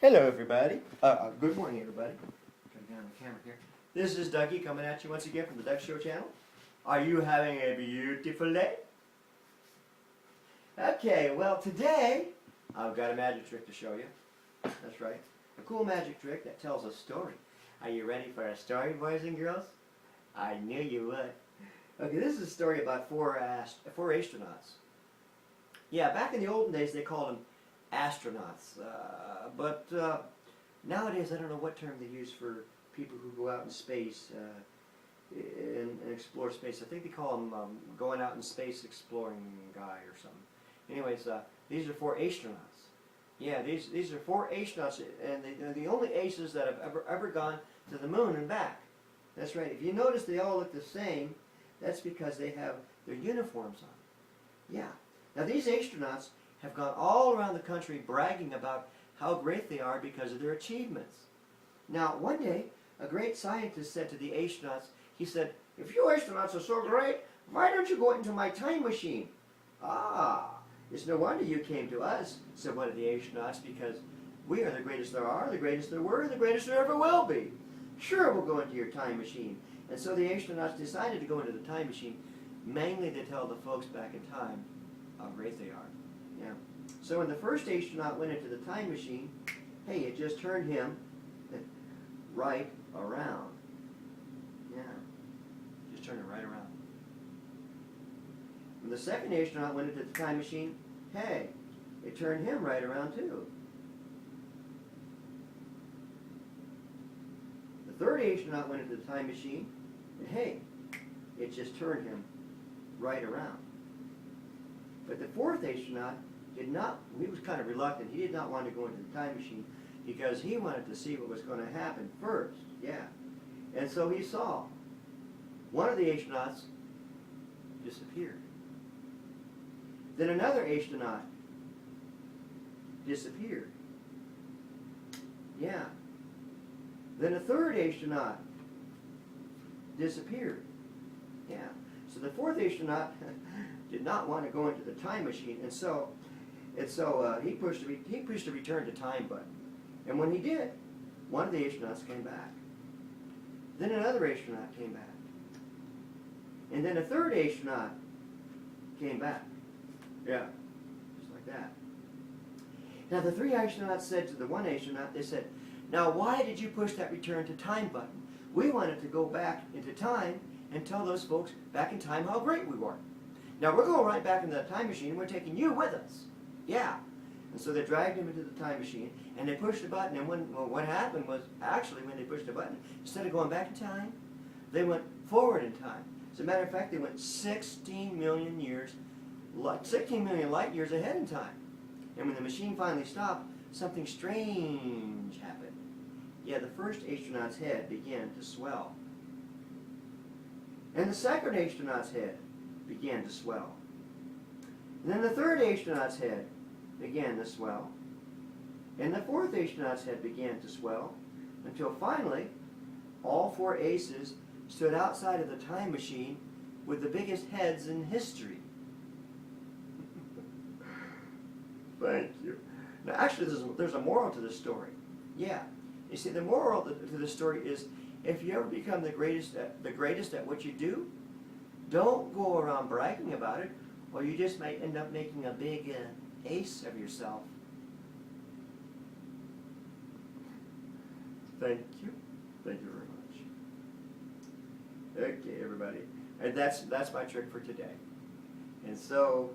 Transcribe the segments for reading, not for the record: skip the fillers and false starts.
Hello, everybody. Good morning, everybody. Turn down the camera here. This is Dougie coming at you once again from the Doug Show channel. Are you having a beautiful day? Okay, well, today I've got a magic trick to show you. That's right. A cool magic trick that tells a story. Are you ready for a story, boys and girls? I knew you would. Okay, this is a story about four astronauts. Yeah, back in the olden days they called them astronauts, but nowadays I don't know what term they use for people who go out in space and explore space. I think they call them going out in space exploring guy or something. Anyways, these are four astronauts. Yeah, these are four astronauts, and they're the only aces that have ever gone to the moon and back. That's right. If you notice they all look the same, that's because they have their uniforms on. Yeah. Now these astronauts have gone all around the country bragging about how great they are because of their achievements. Now one day, a great scientist said to the astronauts, he said, "If you astronauts are so great, why don't you go into my time machine?" "Ah, it's no wonder you came to us," said one of the astronauts, "because we are the greatest there are, the greatest there were, and the greatest there ever will be. Sure, we'll go into your time machine." And so the astronauts decided to go into the time machine, mainly to tell the folks back in time how great they are. Yeah. So when the first astronaut went into the time machine, hey, it just turned him right around. Yeah. Just turned it right around. When the second astronaut went into the time machine, hey, it turned him right around too. The third astronaut went into the time machine, and hey, it just turned him right around. But the fourth astronaut did not, he was kind of reluctant. He did not want to go into the time machine because he wanted to see what was going to happen first. Yeah. And so he saw one of the astronauts disappeared. Then another astronaut disappeared. Yeah. Then a third astronaut disappeared. Yeah. So the fourth astronaut did not want to go into the time machine, and so he pushed the return to time button. And when he did, one of the astronauts came back. Then another astronaut came back. And then a third astronaut came back. Yeah, just like that. Now the three astronauts said to the one astronaut, they said, "Now why did you push that return to time button? We wanted to go back into time and tell those folks back in time how great we were. Now we're going right back into that time machine and we're taking you with us." Yeah. And so they dragged him into the time machine and they pushed the button, and what happened was, actually when they pushed the button, instead of going back in time, they went forward in time. As a matter of fact, they went 16 million light years ahead in time. And when the machine finally stopped, something strange happened. Yeah, the first astronaut's head began to swell. And the second astronaut's head began to swell. And then the third astronaut's head began to swell. And the fourth astronaut's head began to swell, until finally all four aces stood outside of the time machine with the biggest heads in history. Thank you. Now actually there's a moral to this story. Yeah. You see, the moral to the story is, if you ever become the greatest at what you do, don't go around bragging about it, or you just might end up making a big ace of yourself. Thank you. Thank you very much. Okay, everybody. And that's my trick for today. And so,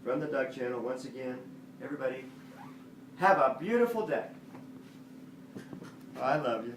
from the Doug channel, once again, everybody, have a beautiful day. I love you.